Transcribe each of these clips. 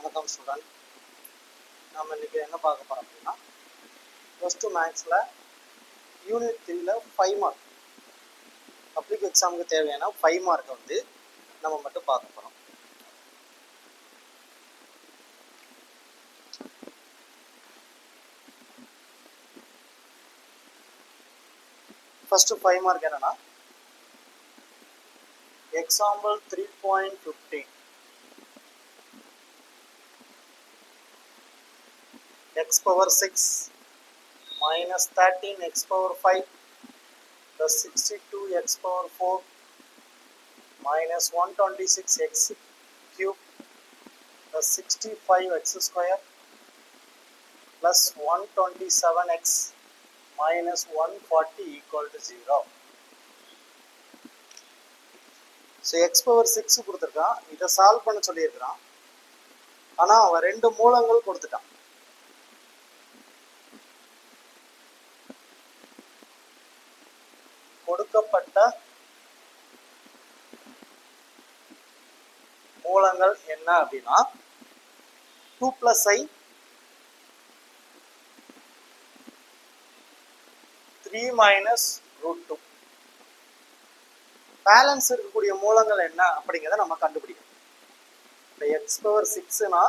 வணக்கம் ஸ்டூடெண்ட். நம்ம இன்றைக்கி என்ன பார்க்க போகிறோம் அப்படின்னா +2 மேக்ஸில் யூனிட் 3ல் 5 மார்க் பப்ளிக் எக்ஸாமுக்கு தேவையான 5 மார்க்கை வந்து நம்ம மட்டும் பார்க்க போகிறோம். ஃபஸ்ட்டு 5 மார்க் என்னென்னா example 3.15 x power 6 minus 13 x power 5 plus 62 x power 4 minus 126 x cube plus 65 x square plus 127 x minus 140 equal to 0. So x power 6 கொடுத்துருக்கான், இதை சால்வ் பண்ண சொல்லியிருக்கிறான். ஆனால் அவன் 2 மூலங்கள் கொடுத்துட்டான். கொடுக்கப்பட்ட மூலங்கள் என்ன அப்படின்னா 2 + i 3 - √2. பேலன்ஸ் இருக்கக்கூடிய மூலங்கள் என்ன அப்படிங்கிறத நம்ம கண்டுபிடிக்கணும். இப்போ எக்ஸ் பவர் 6னா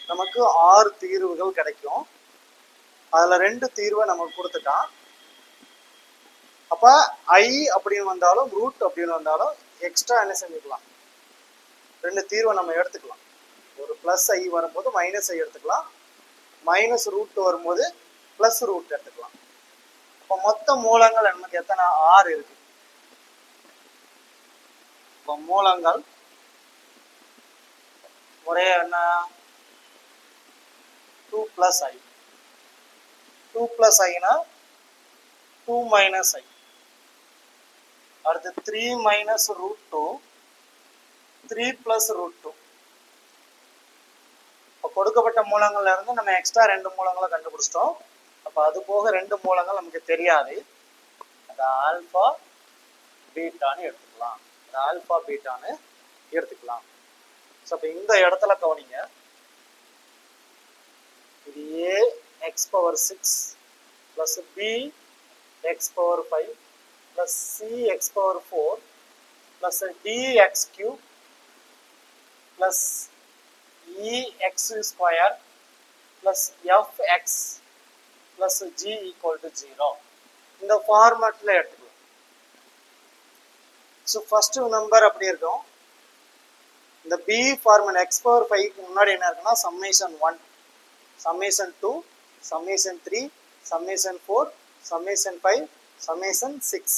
நமக்கு 6 தீர்வுகள் கிடைக்கும். அதில் 2 தீர்வை நமக்கு கொடுத்துட்டான். அப்போ ஐ அப்படின்னு வந்தாலும் ரூட் அப்படின்னு வந்தாலும் எக்ஸ்ட்ரா என்ன செஞ்சுக்கலாம், 2 தீர்வை நம்ம எடுத்துக்கலாம். ஒரு +i வரும்போது -i எடுத்துக்கலாம், -√2 வரும்போது +√2 எடுத்துக்கலாம். இப்போ மொத்த மூலங்கள் நமக்கு எத்தனை 6 இருக்கு. இப்போ மூலங்கள் ஒரே என்ன 2 + i 2 + iனா 2 - i, அடுத்து 3 - √2 3 + √2. இப்போ கொடுக்கப்பட்ட மூலங்கள்ல இருந்து நம்ம எக்ஸ்ட்ரா 2 மூலங்களை கண்டுபிடிச்சிட்டோம். அப்போ அது போக 2 மூலங்கள் நமக்கு தெரியாது. அது ஆல்ஃபா பீட்டான்னு எடுத்துக்கலாம். ஆல்ஃபா பீட்டான்னு எடுத்துக்கலாம். ஸோ அப்போ இந்த இடத்துல கவனிங்க, இது a x power 6 plus b x power 5 plus c x power 4 plus d x cube plus e x square plus f x plus g equal to 0. இந்த ஃபார்மேட்டில் எடுத்துக்கலாம். ஸோ ஃபஸ்ட்டு நம்பர் அப்படி இருக்கும். இந்த b ஃபார்மேட் x பவர் 5க்கு முன்னாடி என்ன இருக்குன்னா summation 1, summation 2, summation 3, summation 4, summation 5, summation 6.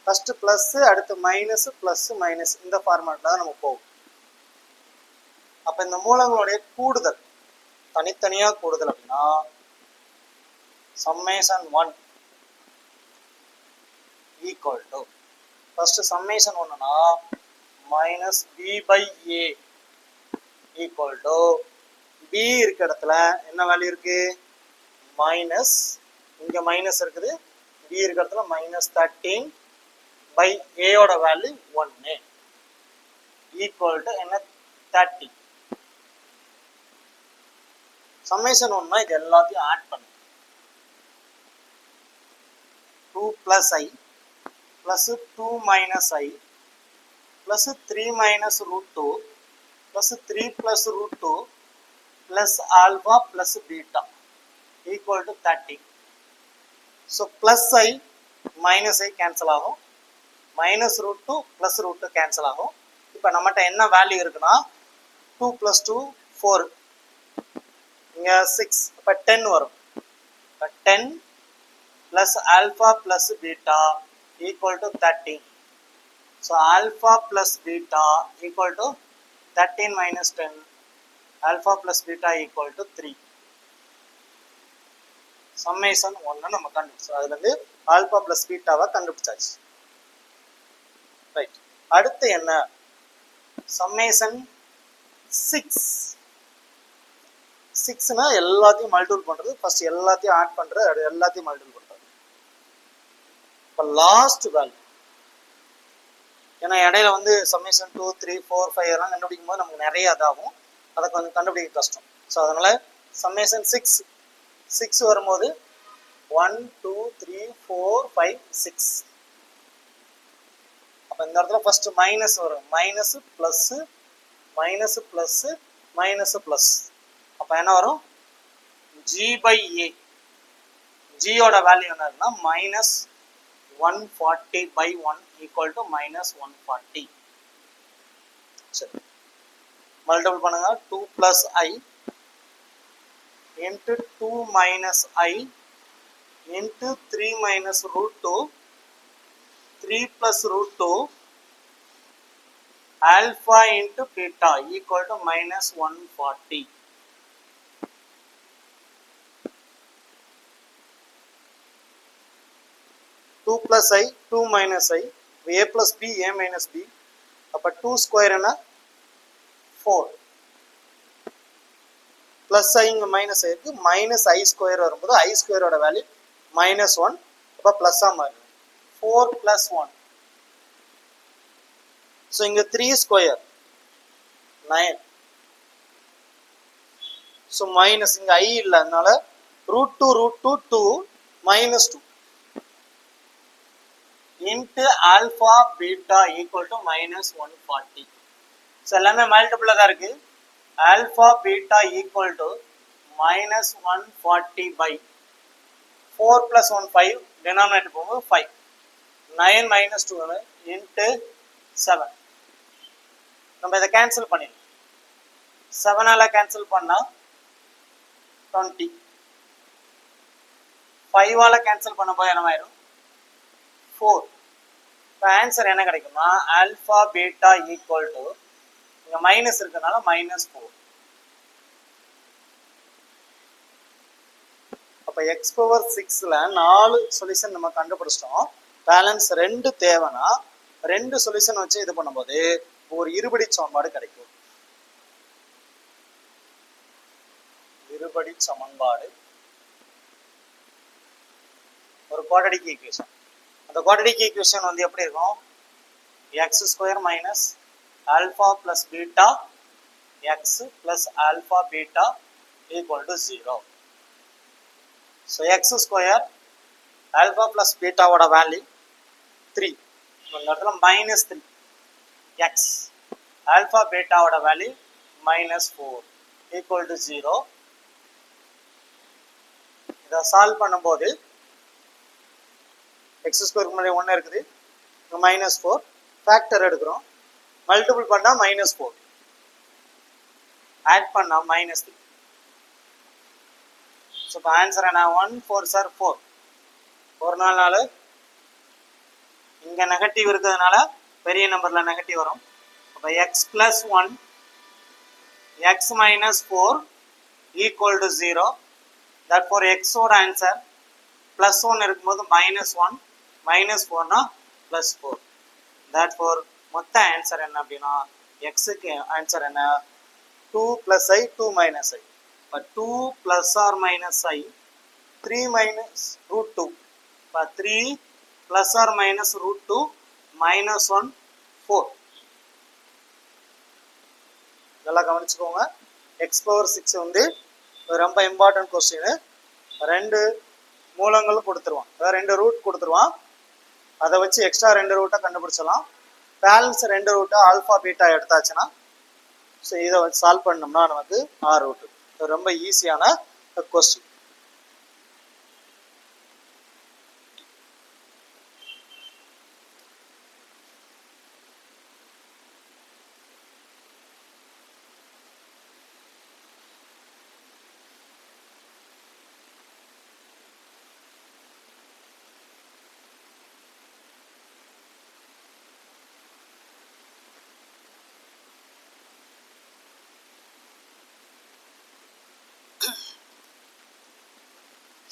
First plus, அடுத்து மைனஸு, ப்ளஸ்ஸு, மைனஸ், இந்த ஃபார்மேட்டில் தான் நம்ம போகும். அப்போ இந்த மூலங்களுடைய கூடுதல் தனித்தனியாக கூடுதல் அப்படின்னா summation 1 equal to first summation 1னா -b/a ஈக்குவல் டு b இருக்க இடத்துல என்ன வேல்யூ இருக்கு, மைனஸ், இங்கே மைனஸ் இருக்குது, b இருக்க இடத்துல -13/a யோட வேல்யூ 1 ஈக்குவல் டு என்ன 30. சம்மேஷன் 1னா இது எல்லாத்தையும் ஆட் பண்ணு. 2 + i plus 2 - i plus 3 - √2 plus 3 + √2 plus alpha plus beta equal to 30. So +i -i cancel ஆகும், -√2 +√2 cancel ஆகும். இப்போ நம்மகிட்ட என்ன வேல்யூ இருக்குன்னா 2 + 2 4, இங்கே 6, இப்போ 10 வரும். இப்போ 10 plus alpha plus beta equal to 13. So alpha plus beta equal to 13 minus 10. Alpha plus beta equal to 3. Summation 1 நம்ம கண்டுபிடிச்சோம். அதுல இருந்து ஆல்பா பிளஸ் பீட்டாவை கண்டுபிடிச்சாச்சு. ரைட், அடுத்து என்ன சம்மேஷன் 6. 6னா எல்லாத்தையும் மல்டிபிள் பண்றது, ஃபர்ஸ்ட் எல்லாத்தையும் ஆட் பண்றது, அது எல்லாத்தையும் மல்டிபிள் பண்றது. இப்போ லாஸ்ட் வேல்யூ, ஏன்னா இடையில வந்து சம்மேஷன் 2 3 4 5 எல்லாம் கண்டுபிடிக்கும் போது நமக்கு நிறைய இதாகும். அதை கொஞ்சம் கண்டுபிடிக்க கஷ்டம். ஸோ அதனால் சம்மேஷன் 6 வரும்போது 1 2 3 4 5 6. அப்போ இந்த இடத்துல ஃபர்ஸ்ட் மைனஸ் வரும், minus plus minus plus minus plus. அப்போ என்ன வரும், G/A. ஜியோட வேல்யூ என்னதுன்னா மைனஸ் 140/1 ஈக்குவல் டு மைனஸ் 140. சரி, மல்டிபிள் பண்ணுங்க. 2 + I into 2 - I into 3 - √2, 3 + √2 alpha into beta equal to minus 140. Two plus I, 2 minus I, A plus B, A minus B. அப்போ 2 square என்ன 4. Plus ஐ இங்கே minus ஆயிருக்கு, minus ஐ square வரும்போது ஐ ஸ்கொயரோட value -1. அப்போ ப்ளஸ்ஸாக மாறுது. 4 + 1. ஸோ இங்கே 3 ஸ்கொயர் 9. ஸோ மைனஸ் இங்கே ஐ இல்லை, அதனால √2 2 -2 into alpha beta equal to minus 140. So எல்லாமே மல்டிபிளாக தான் இருக்கு. Alpha beta equal to minus 140/4 + 1 5, denominator போகும்போது 5. 9 - 2 into 7. நம்ம இதை கேன்சல் பண்ணிடலாம். 7ஆல் கேன்சல் பண்ணால் 20. 5ஆல் கேன்சல் பண்ணும்போது என்னமாயிரும் 4. இப்போ ஆன்சர் என்ன கிடைக்கும்னா ஆல்ஃபா பீட்டா ஈக்குவல் டு, இங்கே மைனஸ் இருக்கிறதுனால -4. அப்போ x⁴ ல் 4 சொல்யூஷன் நம்ம கண்டுபிடிச்சிட்டோம். பேலன்ஸ் 2 தேவைன்னா 2 சொல்யூஷன் வச்சு இது பண்ணும்போது ஒரு இருபடி சமன்பாடு கிடைக்கும். இருபடி சமன்பாடு ஒரு குவாட்ரடிக் ஈக்குவேஷன். அந்த குவாட்ரடிக் ஈக்குவேஷன் வந்து எப்படி இருக்கும், x² - alpha + beta x + alpha beta equal to 0. So x² alpha + betaவோட வேல்யூ 3. இந்த இடத்துல -3. x alpha betaவோட வேல்யூ -4 equal to 0. இதை சால்வ் பண்ணும்போது x² முன்னாடி 1 இருக்குது, -4. ஃபேக்டர் எடுக்கிறோம், மல்டிபிள் பண்ணால் -4, ஆட் பண்ணால் -3. ஸோ இப்போ ஆன்சர் என்ன, 1 4 சார் 4. 4 4 இங்கே நெகட்டிவ் இருக்கிறதுனால பெரிய நம்பரில் நெகட்டிவ் வரும். அப்போ x + 1 x - 4 equal to 0. தட்ஃபோர் எக்ஸோட ஆன்சர் +1 இருக்கும்போது -1, -4னா +4. தட்ஃபோர் மொத்த ஆன்சர் என்ன அப்படின்னா எக்ஸுக்கு ஆன்சர் என்ன, 2 + I 2 - I. இப்போ 2 ± I 3 - √2. இப்போ 3 ± √2 -1 4. நல்லா கவனிச்சுக்கோங்க. x⁴ வந்து ரொம்ப இம்பார்ட்டன்ட் கொஸ்டின். 2 மூலங்களும் கொடுத்துருவான், அதாவது 2 ரூட் கொடுத்துருவான். அதை வச்சு எக்ஸ்ட்ரா 2 ரூட்டை கண்டுபிடிச்சலாம். பேலன்ஸ் 2 ரூட்டை ஆல்ஃபா பீட்டா எடுத்தாச்சுன்னா ஸோ இதை வச்சு சால்வ் பண்ணோம்னா நமக்கு 6 ரூட்டு. ரொம்ப ஈஸியான கொஸ்டின்.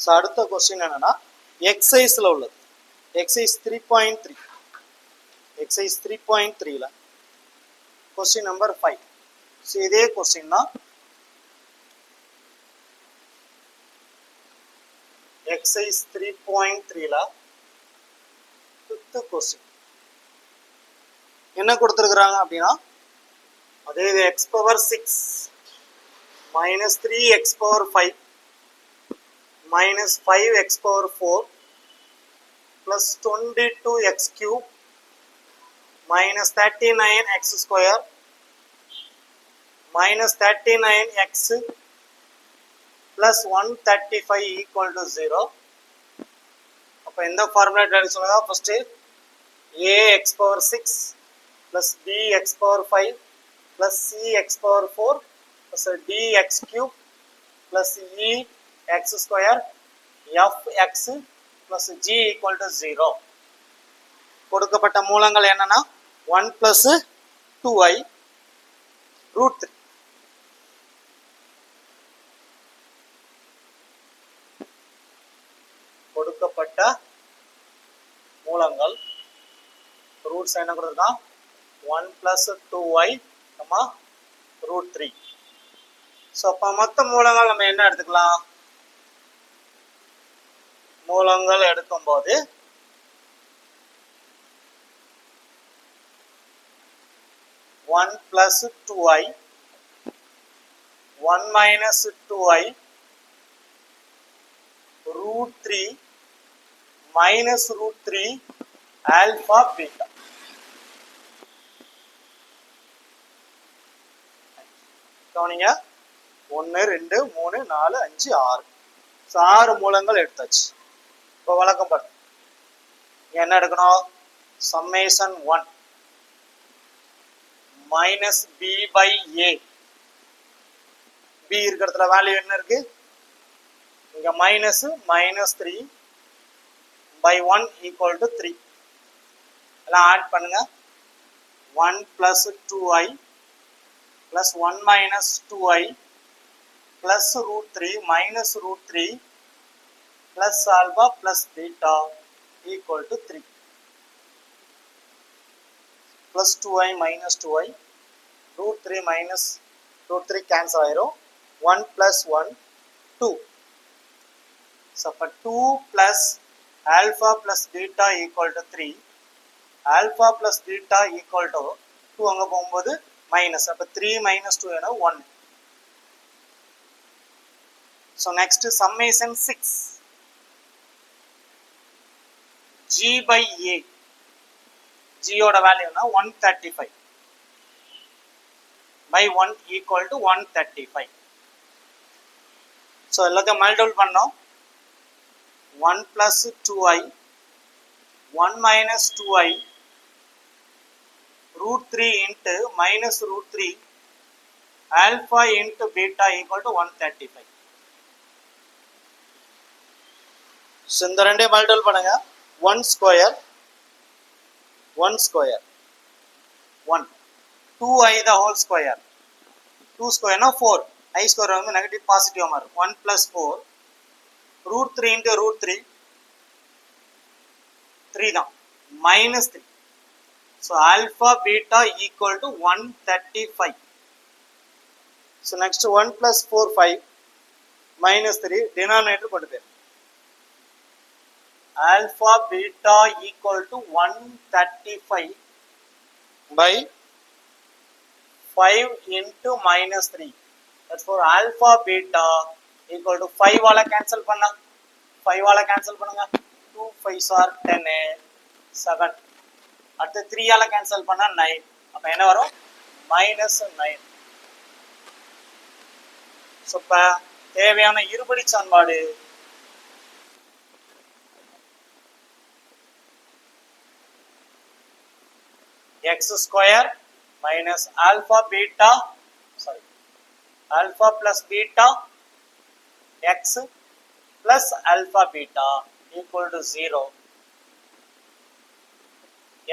ஸோ அடுத்த கொஸ்டின் என்னன்னா எக்ஸைஸில் உள்ளது. எக்ஸைஸ் 3.3. எக்ஸைஸ் 3.3ல கொஸ்டின் நம்பர் 5. ஸோ இதே கொஸ்டின் தான் எக்ஸைஸ் 3.3ல 5th கொஸ்டின். என்ன கொடுத்துருக்குறாங்க அப்படின்னா அதே x⁴ 6 minus 3x power 5 minus 5x power 4 plus 22x cube minus 39x square minus 39x plus 135 equal to 0. அப்போ எந்த ஃபார்முலா எடுத்து சொல்லுங்க. First ax power 6 plus bx power 5 plus cx power 4 plus dx cube plus ex square fx plus g equal to 0. கொடுக்கப்பட்ட மூலங்கள் என்னன்னா 1 plus 2i root 3. கொடுக்கப்பட்ட மூலங்கள் roots என்ன கொடுத்துருக்கான் 1 plus 2i root 3. ஸோ அப்போ மொத்த மூலங்கள் நம்ம என்ன எடுத்துக்கலாம். மூலங்கள் எடுக்கும்போது 1 plus 2i 1 minus 2i root 3 minus root 3 alpha beta. கவனிங்க 1 2 3 4 5 6. ஸோ 6 மூலங்கள் எடுத்தாச்சு. இப்போ வழக்கம் படி என்ன எடுக்கணும். Summation 1 minus b by a. b இருக்கிறதுல வேல்யூ என்ன இருக்கு. இங்க minus minus 3 by 1 equal to 3. எல்லாம் ஆட் பண்ணுங்க. 1 plus 2i plus 1 minus 2i plus root 3 minus root 3 plus alpha plus beta equal to 3. Plus 2i minus 2i root 3 minus root 3 cancel ஆயிரும். 1 plus 1 2. So அப்போ 2 plus alpha plus beta equal to 3. Alpha plus beta equal to 2 அங்கே போகும்போது minus. அப்போ 3 minus 2 என்ன 1. So next summation 6 g by a. g ஓட வேல்யூனா 135 by 1 equal to 135. So எல்லாத்தையும் multiple பண்ணோம். 1 plus 2i 1 minus 2i root 3 into minus root 3 alpha into beta equal to 135. So இந்த ரெண்டே multiple பண்ணுங்க. 1 square 1 square 1 2i the whole square 2 square na 4 i square வந்து negative positive மாறும். 1 plus 4 root 3 into root 3 3 தான் minus 3. so alpha beta equal to 135. so next 1 plus 4 5 minus 3 denominator கொண்டு போயிரு. alpha beta equal to 135 by 5 into minus 3. That's for alpha beta equal to 5 வால cancel பண்ணா 5 வால cancel பண்ணுங்க. 2 5s are 10 7. அடுத்து 3 ஆல cancel பண்ணா 9. அப்ப என்ன வரும் minus 9. so இப்ப தேவையான இருபடி சமன்பாடு x square minus alpha plus beta x plus alpha beta equal to 0.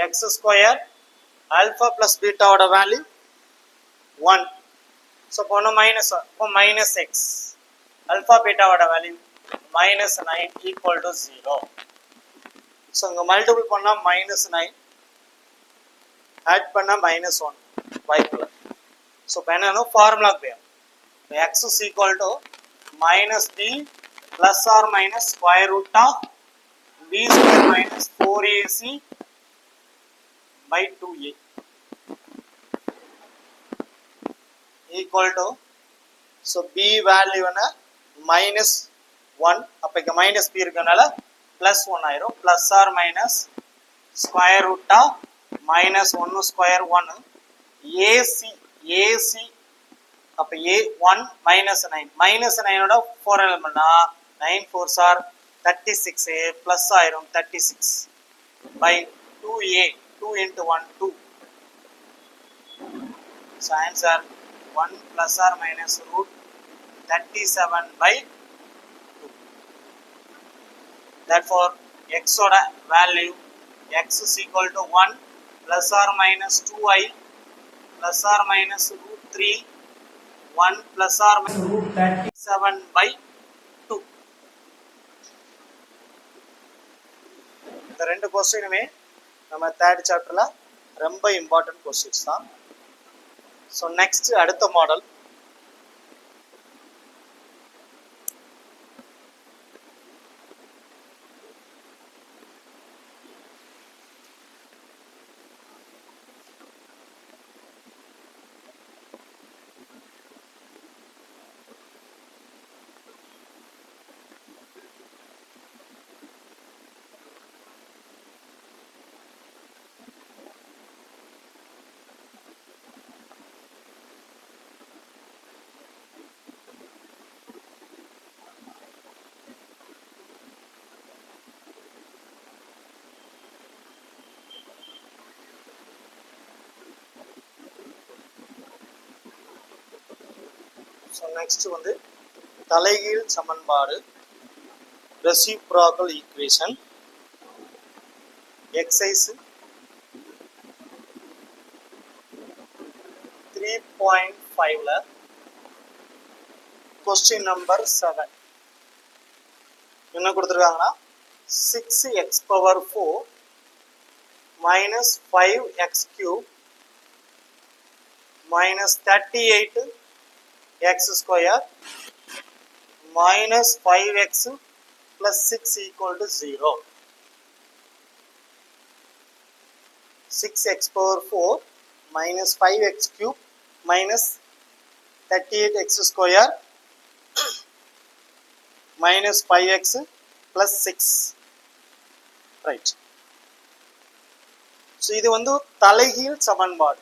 x square alpha plus beta oda value 1. so pona minus x alpha beta oda value minus 9 equal to 0. so inga multiple panna minus 9 add பண்ணா minus 1 வாய்ப்புல. so இப்போ என்னன்னா formula போயும். x is equal to minus b plus or minus square root of b square minus 4ac by 2a equal to so b வேல்யூனா -1. அப்போ இங்கே minus b இருக்கனால +1 ஆயிரும். ப்ளஸ் ஆர் மைனஸ் ஸ்கொயர் ரூட்டா -1 ஸ்கொயர் 1 ஏசி ஏசி. அப்போ A1 -9 -9ஓட 4 எலிமெண்ட்னா 9 4s are 36 plus ஆயிரும் 36 by 2a 2 into 1 2. So answer 1 plus or minus root 37 by 2. Therefore x oda value x is equal to 1 plus or minus 2i plus or minus root 3 1 plus or minus root 37 by 2. இந்த ரெண்டு क्वेश्चनமே நம்ம third சாப்டர்ல ரொம்ப important questions தான். So next அடுத்த model so next வந்து தலைகீழ் சமன்பாடு ரெசிப்ரோக்கல் ஈக்குவேஷன் எக்ஸசைஸ் 3.5ல கொஸ்டின் நம்பர் 7 என்ன கொடுத்துருக்காங்கன்னா 6x power 4 minus 5x cube minus 38 x square minus 5x plus 6 equal to 0. 6x power 4 minus 5x cube minus 38x square minus 5x plus 6. Right. So இது வந்து தலைகீழ் சமன்பாடு.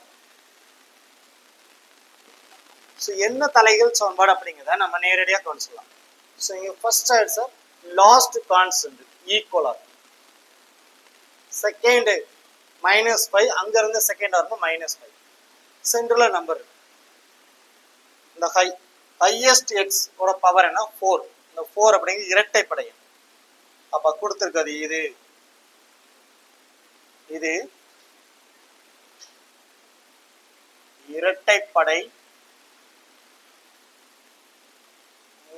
So என்ன தலைகீழ் சமன்பாடு அப்படிங்கிறத நம்ம நேரடியாக கவனிச்சிடலாம். ஸோ இங்கே ஃபர்ஸ்ட் ஆன்சர் லாஸ்ட் கான்ஸ்டன்ட் ஈக்குவலாக, செகண்ட் -5 அங்கேருந்து செகண்ட் வரணும் -5 சென்டரில் நம்பர் இருக்கு. இந்த ஹையஸ்ட் எக்ஸ் ஓட பவர் என்ன 4. இந்த 4 அப்படிங்கிறது இரட்டைப்படை. அப்போ கொடுத்துருக்கிறது இது இரட்டைப்படை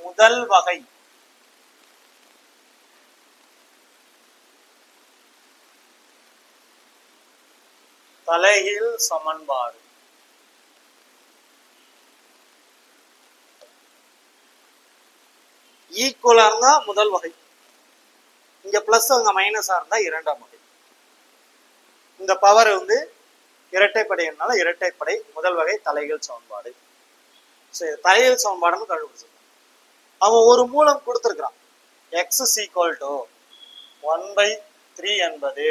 முதல் வகை. தலைகீழ் சமன்பாடு. ஈக்குவலா இருந்தா முதல் வகை, இங்க பிளஸ் அங்க மைனஸா இருந்தா இரண்டாம் வகை. இந்த பவர் வந்து இரட்டைப்படைனால இரட்டைப்படை முதல் வகை தலைகீழ் சமன்பாடு. சரி, தலைகீழ் சமன்பாடுன்னு கண்டுபிடிச்சிருக்கான். அவன் ஒரு மூலம் கொடுத்துருக்கிறான். x is equal to 1/3 என்பது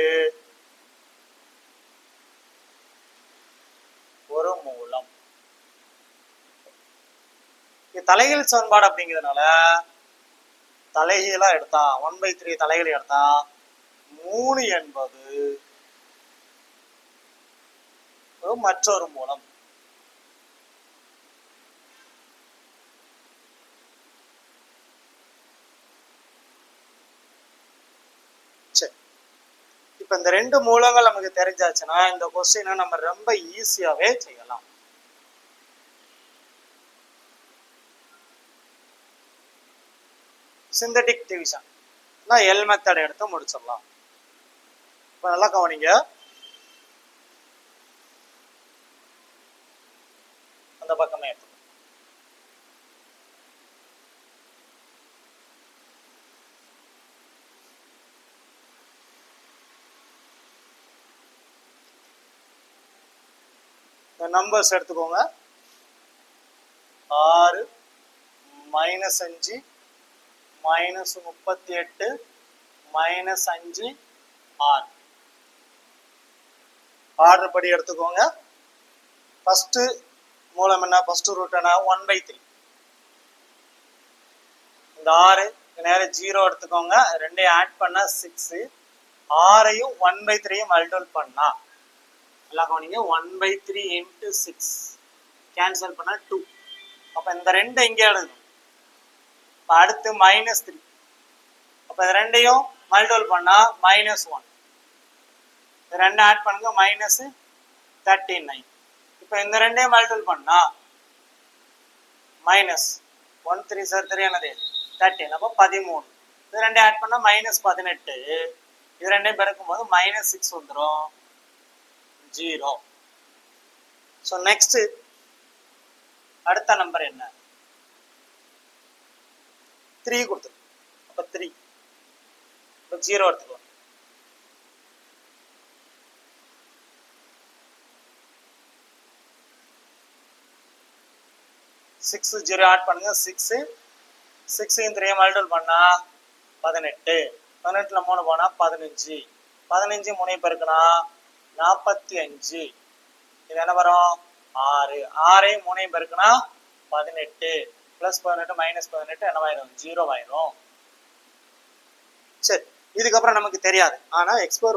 ஒரு மூலம். தலைகீழ் சமன்பாடு அப்படிங்கிறதுனால தலைகீழா எடுத்தா 1/3 தலைகீழ் எடுத்தா 3 என்பது மற்றொரு மூலம். இப்ப இந்த ரெண்டு மூலங்கள் நமக்கு தெரிஞ்சாச்சுன்னா இந்த கொஸ்டினை நம்ம ரொம்ப ஈஸியாவே செய்யலாம். சிந்தட்டிக் டிவிஷன் எல் மெத்தட் எடுத்து முடிச்சிடலாம். இப்ப நல்லா கவனிங்க. அந்த பக்கமே எடுத்து நம்பர்ஸ் எடுத்துக்கோங்க. 6 -5 -38 -5 6. ஆர்டர் படி எடுத்துக்கோங்க. ஃபர்ஸ்ட் மூலம் என்ன, ஃபர்ஸ்ட் ரூட் என்ன, 1/3. இந்த 6 நேரம் 0 எடுத்துக்கோங்க, ரெண்டையும் ஆட் பண்ணா 6. 6ஐயும் 1/3 மல்டிபிள் பண்ணா எல்லாம் கவனிங்க, 1/3 into 6 கேன்சல் பண்ணா 2. அப்ப இந்த ரெண்டு இங்கே எழுதணும். அடுத்து -3. அப்ப இந்த ரெண்டையும் மல்டிபிள் பண்ணா -1. இந்த ரெண்டு ஆட் பண்ணுங்க, -39. இப்ப இந்த ரெண்டையும் மல்டிபிள் பண்ணா -1 3 சார் 3 என்னது 13. அப்போ 13. இது ரெண்டையும் ஆட் பண்ணா -18. இது ரெண்டையும் பெருக்கும் போது -6 வந்துடும், 0. ஸோ நெக்ஸ்ட் அடுத்த நம்பர் என்ன, 3 கொடுத்துருக்கு. அப்ப 3 இப்போ 0 எடுத்துக்கலாம். சிக்ஸ் 0 ஆட் பண்ணுங்க, 6 6 3 மல்டிபிள் பண்ணா 18. 18ல 3 போனா 15. 15 3 பெருக்குனா 45. இது என்ன வரும், 6. 6ஐயும் 3 பெருக்குனா 18. +18 -18 என்னவாயிரும், 0 ஆயிரும். சரி, இதுக்கப்புறம் நமக்கு தெரியாது. ஆனா x⁴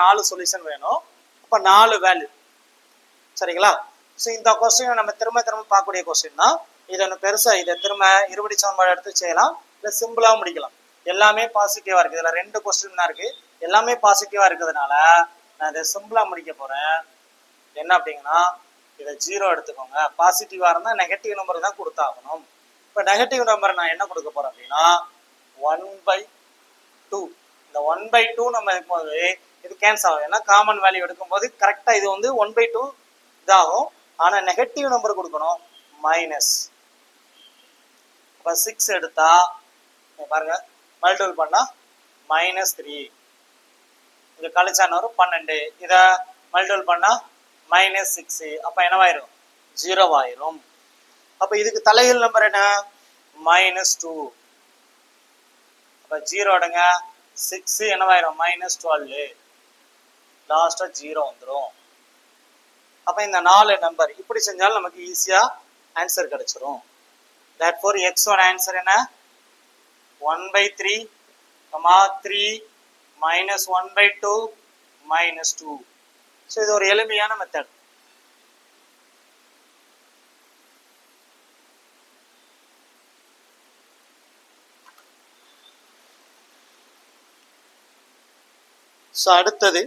4 சொல்யூஷன் வேணும். அப்ப 4 வேல்யூ. சரிங்களா? ஸோ இந்த கொஸ்டின் நம்ம திரும்ப பார்க்கக்கூடிய கொஸ்டின் தான். இது ஒன்று பெருசா, இதை திரும்ப இருபடி சமன்பாடு எடுத்து செய்யலாம், இல்லை சிம்பிளா முடிக்கலாம். எல்லாமே பாசிட்டிவா இருக்கு. இதுல 2 கொஸ்டின் தான் இருக்கு, எல்லாமே பாசிட்டிவா இருக்கிறதுனால நான் இதை சிம்பிளா முடிக்க போறேன். என்ன அப்படிங்கன்னா, இதை 0 எடுத்துக்கோங்க. பாசிட்டிவா இருந்தா நெகட்டிவ் நம்பர் தான் கொடுத்தாகணும். இப்போ நெகட்டிவ் நம்பர் நான் என்ன கொடுக்க போறேன் அப்படின்னா 1/2. இந்த 1/2 நம்ம இருக்கும்போது இது கேன்சல் ஆகும். ஏன்னா காமன் வேல்யூ எடுக்கும்போது கரெக்டா இது வந்து 1/2 இதாகும். ஆனா நெகட்டிவ் நம்பர் கொடுக்கணும், மைனஸ். இப்போ 6 எடுத்தா பாருங்க, மல்டிபிள் பண்ணா -3. இங்க கழிச்சான வரும் 12. இத மல்டிபிள் பண்ணா -6. அப்ப என்னவாயிரும், 0 ஆயிரும். அப்ப இதுக்கு தலைகீழ் நம்பர் என்ன, -2. அப்ப 0 எடுங்க, 6 என்னவாயிரும், -12. லாஸ்டா 0 வந்துடும். அப்ப இந்த 4 நம்பர் இப்படி செஞ்சாலும் நமக்கு ஈஸியா ஆன்சர் கிடைச்சிரும். therefore x ஓட ஆன்சர் என்ன, 1/3, 3 -1/2 -2. ஸோ இது ஒரு எளிமையான மெத்தட். ஸோ அடுத்தது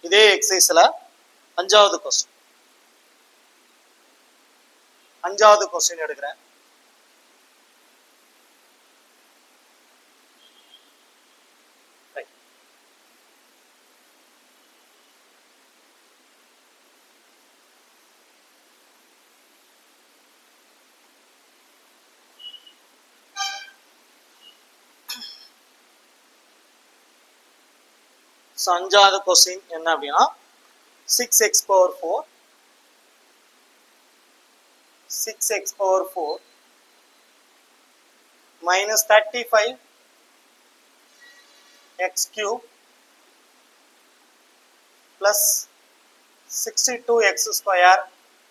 இதே எக்ஸசைஸ்ல 5வது கொஸ்டின். 5வது கொஸ்டின் எடுக்கிறேன். ஸோ 5வது கொஸ்டின் என்ன அப்படின்னா, 6x⁴ 6x⁴ -35 x³ plus 62x²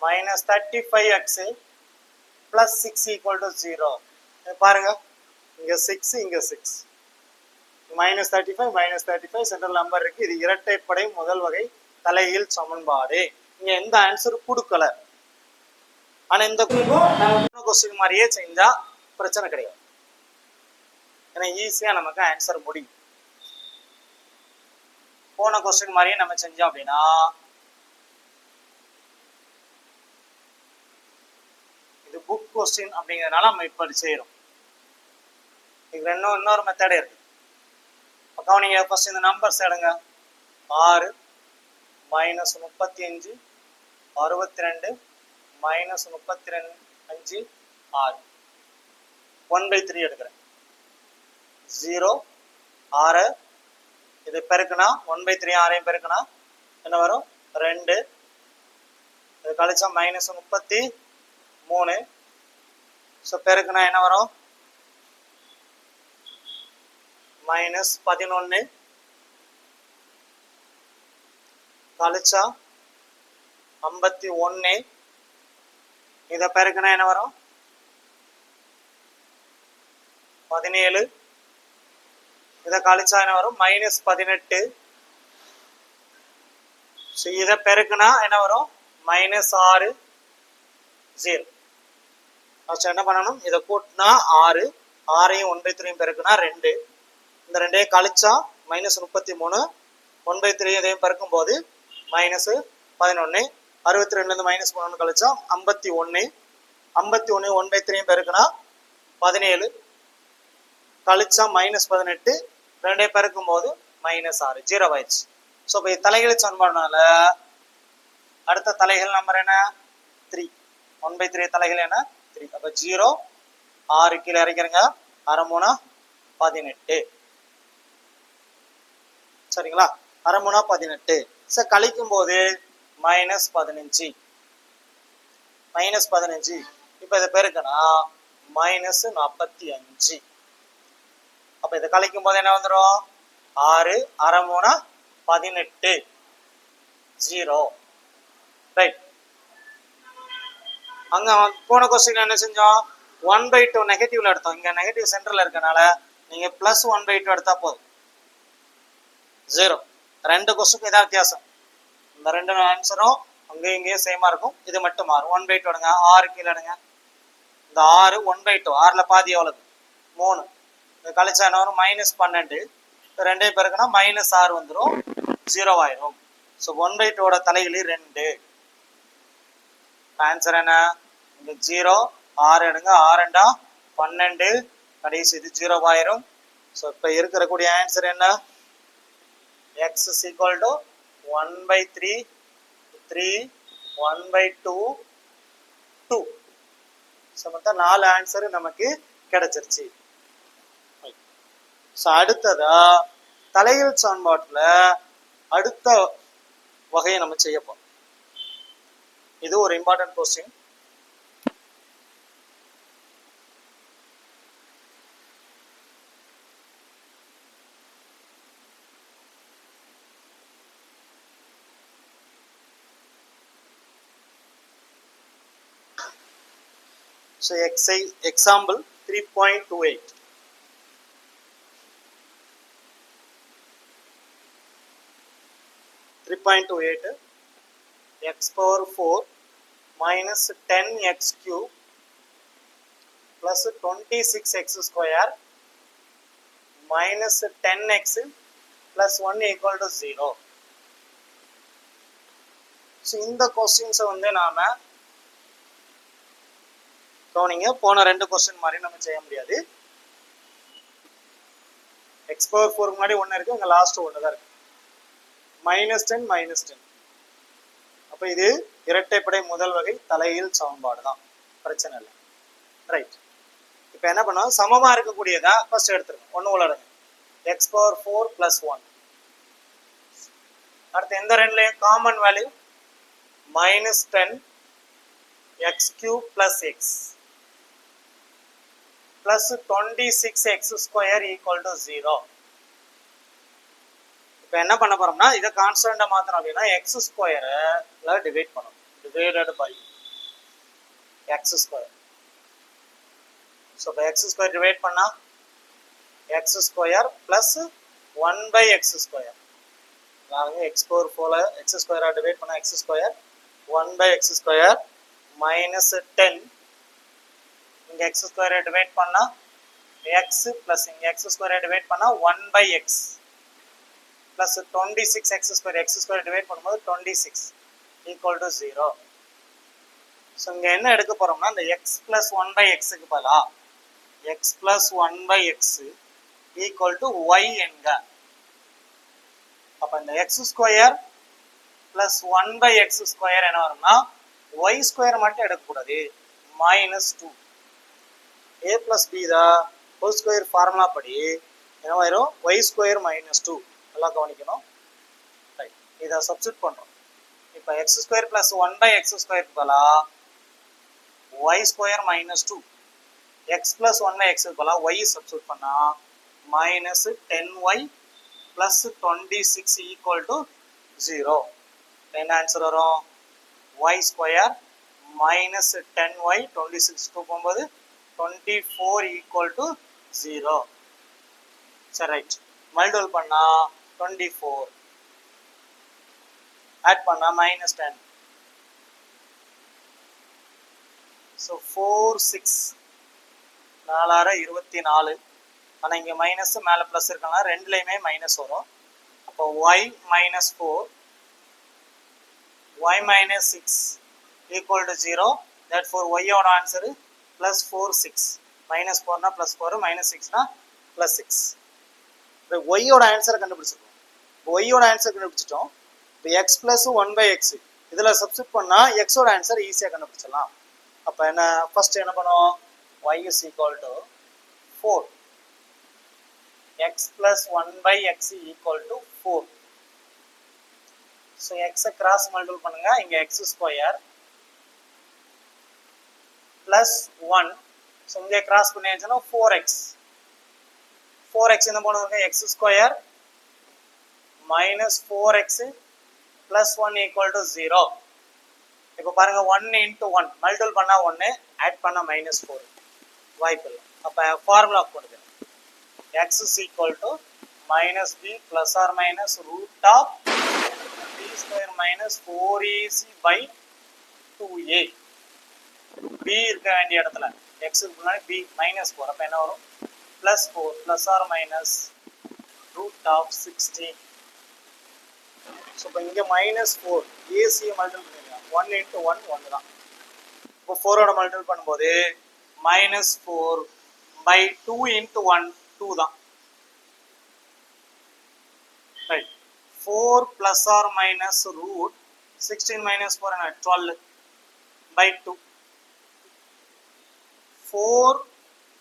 -35x plus 6 = 0. பாருங்க, இங்க 6 இங்க 6, -35 -35 சென்ட்ரல் நம்பர் இருக்கு. இது இரட்டைப்படை முதல் வகை தலைகீழ் சமன்பாடு. இங்க எந்த ஆன்சர் கொடுக்கல. ஆனா இந்த கொஸ்டின் மாதிரியே செஞ்சா பிரச்சனை கிடையாது. ஏன்னா ஈஸியா நமக்கு ஆன்சர் முடியும். போன கொஸ்டின் மாதிரியே நம்ம செஞ்சோம் அப்படின்னா இது புக் கொஸ்டின் அப்படிங்கிறதுனால நம்ம இப்படி செய்யறோம். இதுல இன்னொரு மெத்தடே இருக்கு. கவனிங்க, ஃபர்ஸ்ட் இந்த நம்பர்ஸ் எடுங்க. 6 -35 62 -35 6 1/3 எடுக்கிறேன். 0 6 இது பெருக்குனா 1/3 6ஐயும் பெருக்குனா என்ன வரும், 2. இது கழிச்சா -35 3. ஸோ பெருக்குனா என்ன வரும்? -11 கழிச்சா 51. இதை பெருக்குனா என்ன வரும்? 17. இதை கழிச்சா என்ன வரும்? -18. ஸோ இதை பெருக்குனா என்ன வரும்? -6 0. ஃபர்ஸ்ட் என்ன பண்ணணும்? இதை கூட்டினா 6, 6ஐயும் 1/3 பெருக்குனா 2. இந்த 2ஐயும் கழிச்சா -33, 1/3 இதையும் பெருக்கும் போது -11. 62லேருந்து -11 கழிச்சா 51, 51 1/3 பெருக்குனா 17, கழிச்சா -18, 2 பெருக்கும் போது -6 0 ஆயிடுச்சு. ஸோ இப்போ தலைகீழ் சமன்பாடுனால அடுத்த தலைகள் நம்பர் என்ன? 3. 1/3 தலைகள் என்ன? 3. அப்போ 0 6 கீழே இறக்கிறங்க. 6 3 18. சரிங்களா? 6 3 18. ஸோ கழிக்கும் போது -15. -15. இப்போ இதை பெருக்கனா -45. அப்போ இதை கழிக்கும் போது என்ன வந்துடும்? 6 6 3 18 0. ரைட். அங்க போன கொஸ்டின் என்ன செஞ்சோம்? 1/2 நெகட்டிவ்ல எடுத்தோம். இங்க நெகட்டிவ் சென்டர்ல இருக்கனால நீங்க +1/2 எடுத்தா போதும். 0. 2 கொஸ்டின் இதான் வித்தியாசம். இந்த 2 ஆன்சரும் அங்கேயும் இங்கேயும் சேமா இருக்கும். இது மட்டும் மாறும். 1/2 எடுங்க. 6 கீழே எடுங்க. இந்த 6 1/2. 6ல பாதி எவ்வளவு? 3. இது கழிச்சா என்ன வரும்? -12. 2 பேருக்குன்னா -6 வந்துடும். 0 ஆயிரும். ஸோ 1/2 தலைகளி 2. ஆன்சர் என்ன? இங்க 0 6 எடுங்க. 6 2 12. கடைசி இது 0 ஆயிரும். ஸோ இப்போ இருக்கக்கூடிய ஆன்சர் என்ன? x is equal to 1/3 3 1/2 2. So மொத்தம் 4 ஆன்சர் நமக்கு கிடைச்சிருச்சு. ஸோ அடுத்ததா தலைகீழ் சமன்பாட்டில் அடுத்த வகையை நம்ம செய்ய போறோம். இது ஒரு important question. So example 3.28. x power 4 minus 10x cube plus 26x square minus 10x plus 1 equal to 0. So இந்த கொஸ்டின்ஸை வந்து நாம கவனிங்க. போன 2 கொஸ்டின் மாதிரி நம்ம செய்ய முடியாது. x power 4 முன்னாடி 1 இருக்கு, இங்க லாஸ்ட் 1 தான் இருக்கு. -10 -10. அப்ப இது இரட்டைப்படை முதல் வகை தலைகீழ் சமன்பாடு தான், பிரச்சனை இல்லை. ரைட். இப்போ என்ன பண்ணுவோம்? சமமா இருக்கக்கூடியதா ஃபர்ஸ்ட் எடுத்துருங்க. 1 உள்ளடங்க. x power 4 plus 1. அடுத்து எந்த ரெண்டுலயும் common value -10 x cube plus x plus 26x square equal to 0. இப்போ என்ன பண்ண போறோம்னா இதை கான்ஸ்டன்டா மாத்தணும். அப்படின்னா x ஸ்கொயரை டிவைட் பண்ணணும். Divided by x square. So இப்போ x ஸ்கொயர் டிவைட் பண்ணா x square plus 1/x square. அதாவது x power 4 x ஸ்கொயரா டிவைட் பண்ணா x square 1/x square minus 10. இங்க x ஸ்கொயரை டிவைட் பண்ணா x பிளஸ் இங்க x ஸ்கொயரை டிவைட் பண்ணா 1/x plus 26x square. x square divide பண்ணும்போது 26 equal to 0. ஸோ இங்க என்ன எடுக்க போறோம்னா இந்த x plus 1/x க்கு பதிலா x plus 1/x equal to y என்க. அப்ப இந்த x square plus 1/x square என்ன வரும்னா y square மட்டும் எடுக்கக்கூடாது, -2. a plus b the whole square formula படி என்ன வரும்? y square -2. எல்லாம் கவனிக்கணும். ரைட். இதை சப்ஸ்டிட் பண்றோம். இப்போ x square plus 1/x square பதிலா y square minus 2 X plus ஒன்னை எக்ஸ் இருக்கலாம் ஒய் சப்ஸ்டியூட் பண்ணால் minus 10y plus 26 equal to 0. என்ன ஆன்சர் வரும்? y ஸ்கொயர் மைனஸ் 10y 26 போகும்போது 24 ஈக்குவல் டு 0. சரி ரைட். மல்டிபிள் பண்ணால் 24 ஆட் பண்ணால் மைனஸ் 10. ஸோ 4 6 4 24. ஆனால் இங்கே மைனஸ் மேலே ப்ளஸ் இருக்கலாம், ரெண்டுலேயுமே மைனஸ் வரும். அப்போ Y minus 4 y minus 6 equal to 0. Therefore y ஓட ஆன்சர் plus 4 6. minus 4 னா plus 4, minus 6 னா plus 6. இப்போ y ஓட ஆன்சரை கண்டுபிடிச்சிட்டோம். இப்போ y ஓட ஆன்சர் கண்டுபிடிச்சிட்டோம். இப்போ x plus 1 by x இதில் சப்ஸ்டிட் பண்ணால் x ஓட ஆன்சர் ஈஸியாக கண்டுபிடிச்சிடலாம். அப்போ என்ன ஃபர்ஸ்ட் என்ன பண்ணுவோம்? y is equal to 4. x plus 1 by x equal to 4. So எக்ஸை கிராஸ் மல்டிபிள் பண்ணுங்க. இங்கே எக்ஸ் ஸ்கொயர் ப்ளஸ் 1. ஸோ இங்கே கிராஸ் பண்ணியாச்சுன்னா 4x. 4x என்ன பண்ணுவாங்க? X square minus 4x plus 1 equal to 0. இப்போ பாருங்க 1 இன்ட்டு 1 மல்டிபிள் பண்ணால் 1, ஆட் பண்ணால் மைனஸ் 4. வாய்ப்பு இல்லை. அப்போ ஃபார்முலா போடுங்க. x is equal to minus b plus or minus root of b square minus 4ac by 2a. b இருக்க வேண்டிய இடத்துல x க்கு முன்னாடி b minus 4. அப்போ என்ன வரும்? plus 4 plus or minus root of 16. So இப்போ இங்கே minus 4 ac மல்டிபிள் பண்ணிடலாம். 1 into 1 1 தான். இப்போ 4 ஓட மல்டிபிள் பண்ணும்போது minus 4 by 2 into 1 2 தான். Right. 4 plus or minus root 16 minus 4 என்ன 12 by 2. 4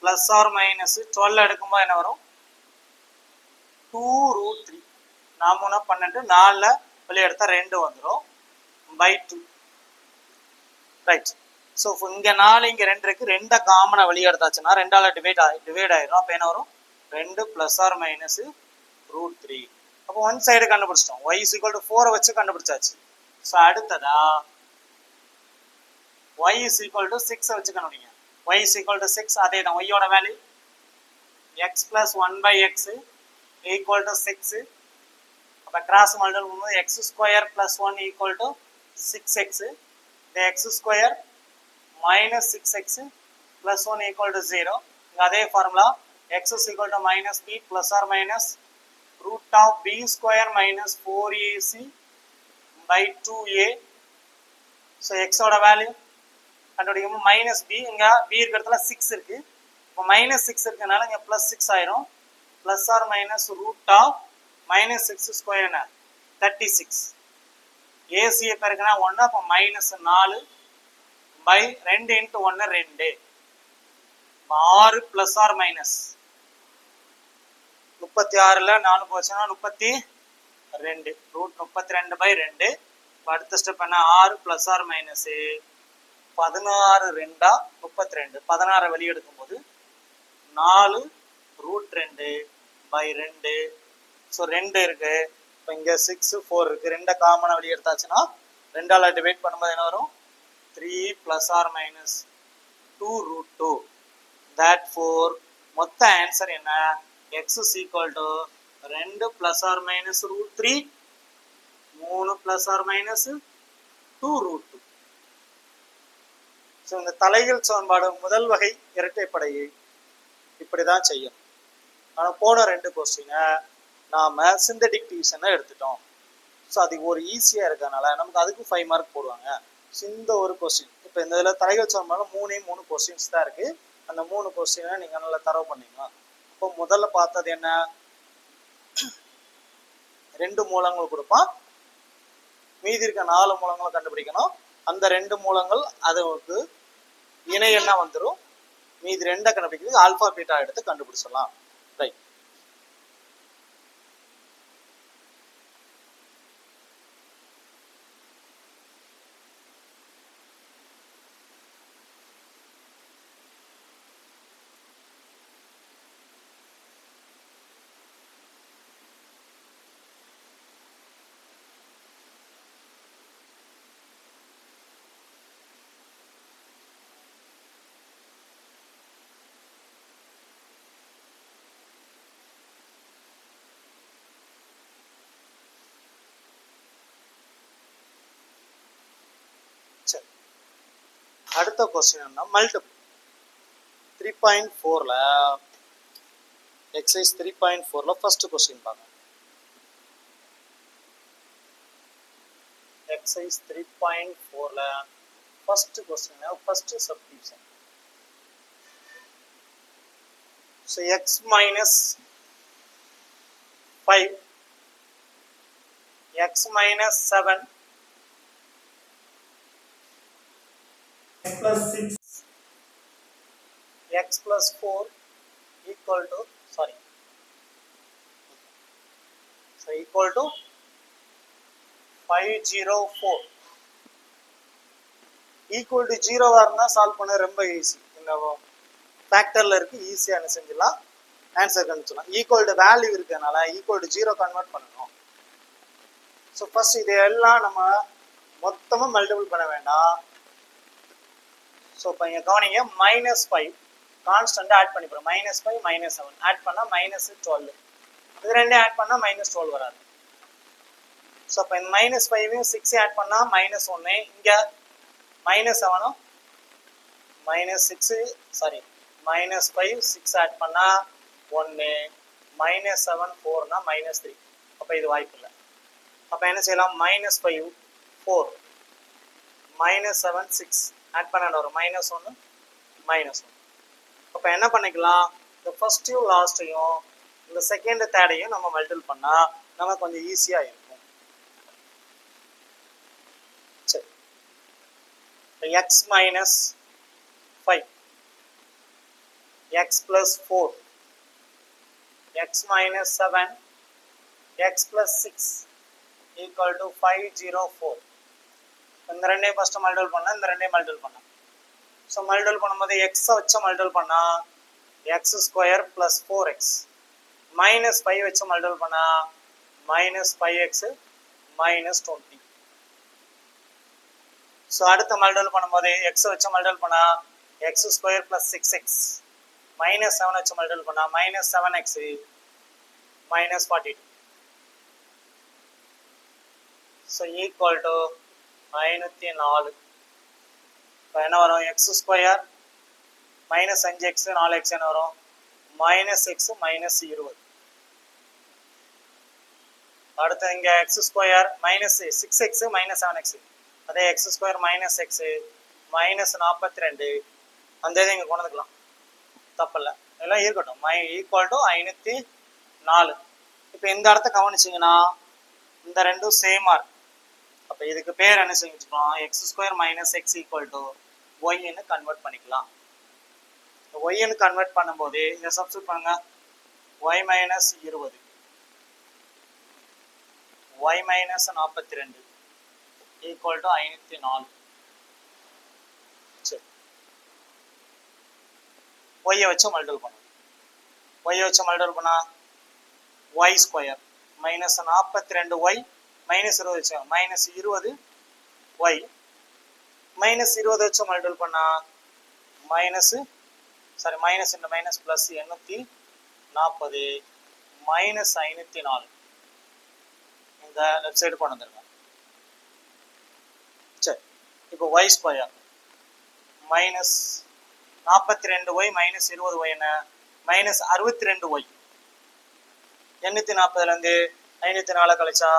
plus or minus 12 எடுக்கும்போது என்ன வரும்? 2 root 3. 4 12 4 வெளியே எடுத்தால் 2 வந்துடும் by 2. ரைட். ஸோ இங்கே 4 இங்கே 2 இருக்குது, 2 காமனாக வெளியே எடுத்தாச்சுன்னா 2ஆல் டிவைட் ஆயிடும். அப்போ என்ன வரும்? 2 plus or minus root 3. அப்போ ஒன் சைடு கண்டுபிடிச்சிட்டோம். y is equal to 4 வச்சு கண்டுபிடிச்சாச்சு. ஸோ அடுத்ததா y is equal to 6 வச்சு கண்டுபிடிங்க. y is equal to 6 அதே தான். y ஓட value x plus 1 by x equal to 6. அப்போ கிராஸ் மல்டிபிள் பண்ணும்போது x square plus 1 equal to 6x. இந்த x square minus 6x plus 1 equal to 0. இங்கே அதே formula x is equal to minus b plus or minus root of b square minus 4ac by 2a. So எக்ஸோட value கண்டுபிடிக்கும். Minus B, இங்கே B இருக்கிற இடத்துல 6 இருக்கு. இப்போ மைனஸ் 6 இருக்கிறதுனால இங்கே ப்ளஸ் 6 ஆயிரும். Plus or minus root of minus 6 square என்ன 36. ஏசியை பெருக்குனா 1. அப்போ minus 4 by 2 into 1 2. 6 plus or minus 36ல் 4 போச்சுன்னா 32. Root 32 by 2. இப்போ அடுத்த ஸ்டெப் என்ன? 6 ப்ளஸ் ஆர் மைனஸு 16 2 32. 16 வெளியெடுக்கும் போது 4 ரூட் 2 by 2. ஸோ 2 இருக்கு. இப்போ இங்கே 6 4 இருக்கு. 2 காமனாக வெளியெடுத்தாச்சுன்னா 2ஆல் டிவைட் பண்ணும்போது என்ன வரும்? 3 plus or minus 2 root 2. Therefore மொத்த ஆன்சர் என்ன? x is equal to 2 plus or minus root 3, 3 plus or minus 2 root 2. So இந்த தலைகீழ் சமன்பாடு முதல் வகை இரட்டைப்படையை இப்படி தான் செய்யும். ஆனால் போன 2 கொஸ்டினை நாம் சிந்தடிக் டிவிஷனை எடுத்துட்டோம். ஸோ அது ஒரு ஈஸியாக இருக்கிறதுனால நமக்கு அதுக்கு 5 மார்க் போடுவாங்க. ஸோ இந்த ஒரு கொஸ்டின் இப்போ இந்த இதில் தலைகீழ் சமன்பாடு 3 கொஸ்டின்ஸ் தான் இருக்குது. அந்த 3 கொஸ்டினை நீங்கள் நல்லா தரவு பண்ணீங்க. இப்போ முதல்ல பார்த்தது என்ன? 2 மூலங்கள் கொடுப்பான், மீதி இருக்க 4 மூலங்களை கண்டுபிடிக்கணும். அந்த 2 மூலங்கள் அதுக்கு இணை என்ன வந்துடும், மீதி 2 கண்டுபிடிக்கிறது ஆல்பா பீட்டா எடுத்து கண்டுபிடிச்சிடலாம். ரைட். அடுத்த கொஸ்டின் என்ன, மல்டிபிள் 3.4ல எக்ஸசைஸ் 3.4ல ஃபர்ஸ்ட் கொஸ்டின் பாருங்க. எக்ஸசைஸ் 3.4ல first question, first subdivision. So x minus 5, x minus 7, x plus 6, x plus 4 equal to, sorry, so equal to 504. equal to 0 வரனா solve பண்ண ரொம்ப ஈஸி. இந்த ஃபேக்டர்ல இருக்கு, ஈஸியா என்ன செஞ்சிடலாம், ஆன்சர் கண்டுபிடிச்சலாம். ஈக்குவல் டு வேல்யூ இருக்கனால ஈக்குவல் டு 0 கன்வெர்ட் பண்ணணும். ஸோ ஃபர்ஸ்ட் இதெல்லாம் நம்ம மொத்தமாக மல்டிபிள் பண்ண வேண்டாம். ஸோ இப்போ இங்கே கவனிங்க, -5 கான்ஸ்டன்ட் ஆட் பண்ணி போகிறோம். -5 -7 ஆட் பண்ணால் -12, இது ரெண்டே ஆட் பண்ணால் -12 வராது. ஸோ இப்போ இந்த -5 6 ஆட் பண்ணால் -1, இங்கே -7 -6 சாரி -5 6 ஆட் பண்ணால் 1, -7 4னா -3. அப்போ இது வாய்ப்பு இல்லை. அப்போ என்ன செய்யலாம், -5 4 -7 6 ஆட் பண்ண வரும், -1 -1. அப்போ என்ன பண்ணிக்கலாம், இந்த ஃபர்ஸ்ட்டையும் லாஸ்ட்டையும் இந்த செகண்ட் தேர்டையும் நம்ம மல்டிபிள் பண்ணால் நம்ம கொஞ்சம் ஈஸியாக இருக்கும். சரி, X minus 5, X plus 4, X minus 7, X plus 6 equal to 504. இந்த ரெண்டையும் ஃபர்ஸ்ட் மல்டிபிள் பண்ணா, இந்த ரெண்டையும் மல்டிபிள் பண்ணா. ஸோ மல்டிபிள் பண்ணும்போது எக்ஸை வச்சு மல்டிபிள் பண்ணா x² + 4x, -5 வச்சு மல்டிபிள் பண்ணா -5x -20. ஸோ அடுத்த மல்டிபிள் பண்ணும்போது எக்ஸை வச்சு மல்டிபிள் பண்ணா x² + 6x, -7 வச்சு மல்டிபிள் பண்ணா -7x -42. So equal to 504. இப்போ என்ன வரும், x² -5x 4x என்ன வரும், -x -20. அடுத்து இங்கே x² -6x -7x, அதே x² -x -42. அந்த இதை இங்கே கொண்டு வந்துக்கலாம், தப்பில்லை, இதெல்லாம் இருக்கட்டும். Equal to 504. இப்போ இந்த இடத்த கவனிச்சிங்கன்னா இந்த ரெண்டும் சேமாக இருக்கு. அப்போ இதுக்கு பேர் என்ன செஞ்சுக்கலாம், x² - x = y-ன்னு கன்வெர்ட் பண்ணிக்கலாம். y-ன்னு கன்வெர்ட் பண்ணும்போது இதை சப்ஸ்டிட்யூட் பண்ணுங்க, y - 20 y - 42 = 504. சரி, y-ஐ வச்சு மல்டிபிள் பண்ணணும். y-ஐ வச்சு மல்டிபிள் பண்ணா y² -42y -20 வச்சு -20y -20 வச்சு மல்டிபிள் பண்ணா மைனஸ் இந்த மைனஸ் பிளஸ் 840 -504. இந்த லெஃப்ட் சைடு கொண்டு வந்துருங்க. சரி, இப்போ y² -42y -20y என்ன, -62y. 840லேருந்து 504 கழிச்சா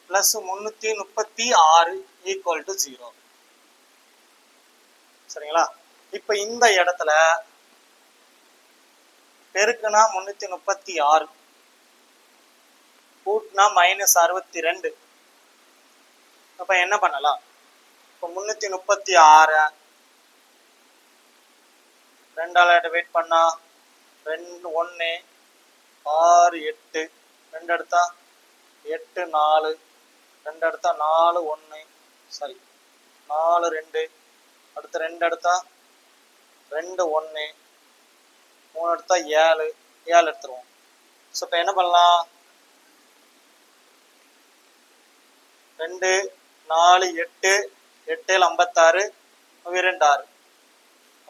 +336 = 0. சரிங்களா? இப்போ இந்த இடத்துல பெருக்குனா 336, கூட்டினா -62. அப்போ என்ன பண்ணலாம், இப்போ 336 2ஆல் டிவைட் பண்ணா 2 1 6 8, 2 எடுத்தா 8 4, 2 எடுத்தா 4 1 சாரி 4 2, அடுத்து 2 எடுத்தா 2 1, 3 எடுத்தா 7 எடுத்துருவோம். ஸோ இப்போ என்ன பண்ணலாம், 2 4 8 8 56 2 6.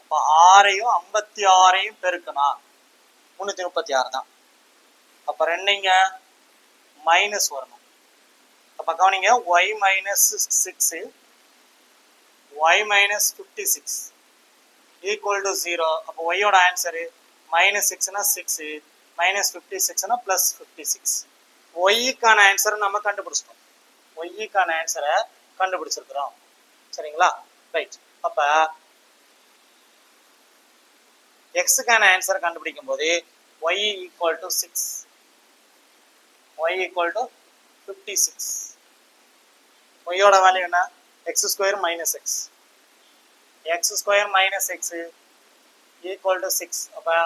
அப்போ 6ஐயும் 56ஐயும் பெருக்குனா 336 தான். அப்போ ரெண்டுங்க மைனஸ் வரணும். அப்போ கவனிங்க, y - 6 y minus 56 equal to 0. அப்போ y ஓட ஆன்சரு minus 6னா 6, minus 56னா plus 56. y-க்கான ஆன்சரை நம்ம கண்டுபிடிச்சிட்டோம். y-க்கான ஆன்சரை கண்டுபிடிச்சிருக்கிறோம். சரிங்களா? ரைட். அப்போ x-க்கான ஆன்சரை கண்டுபிடிக்கும் போது y equal to 6, y equal to 56. y-ஓட value என்ன? x square minus x. x square minus x equal to 6. அப்போ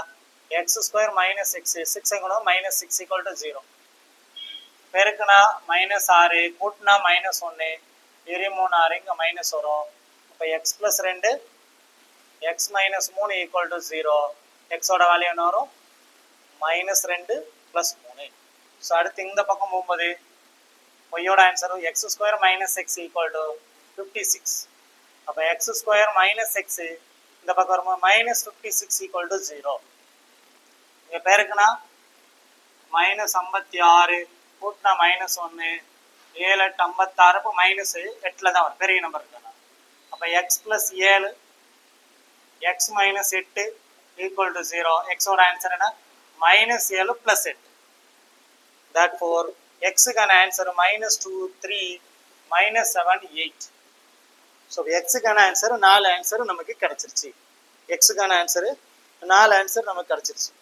x square minus x 6 எங்கூட minus 6 equal to 0. பெருக்குனா minus 6, கூட்டினா minus 1, 3 6 இங்கே minus வரும். அப்போ x plus 2 x minus 3 equal to 0. x-ஓட value என்ன வரும்? minus 2 plus 3. ஸோ அடுத்து இந்த பக்கம் போகும்போது y-ஓட answer x square minus x equal to 56. அப்போ x square minus x இந்த பக்கம் வரும்போது minus 56 equal to 0. இங்கே பேருக்குன்னா minus 56, கூட்டினா minus 1, 7 8 56, இப்போ மைனஸ் 8ல் தான் வரும், பெரிய நம்பர் இருக்குண்ணா. அப்போ x plus 7 x minus 8 equal to 0. x-ஓட ஆன்சர் என்ன? minus 7 plus 8. Therefore x-க்கான ஆன்சர் minus 2 3 minus 7 8. ஸோ x-க்கான ஆன்சர் 4 ஆன்சர் நமக்கு கிடைச்சிருச்சு. x-க்கான ஆன்சர் 4 ஆன்சர் நமக்கு கிடைச்சிருச்சு.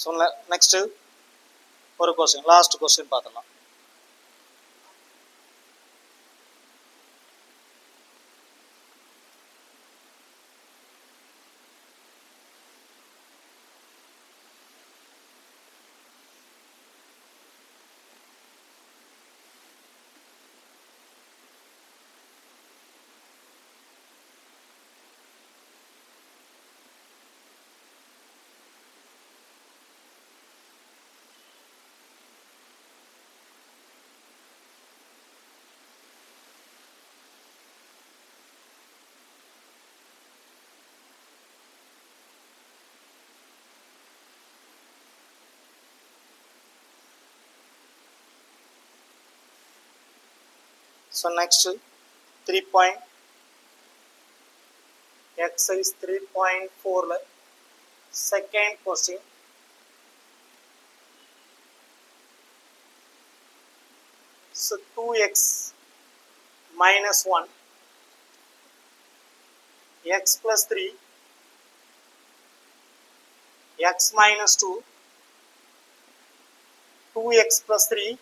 ஸோ நெக்ஸ்ட் ஒரு கொஸ்டின், லாஸ்ட் கொஸ்டின் பார்த்துடலாம். So next 3 point exercise 3.4 second question. So 2x minus 1 x plus 3 x minus 2 2x plus 3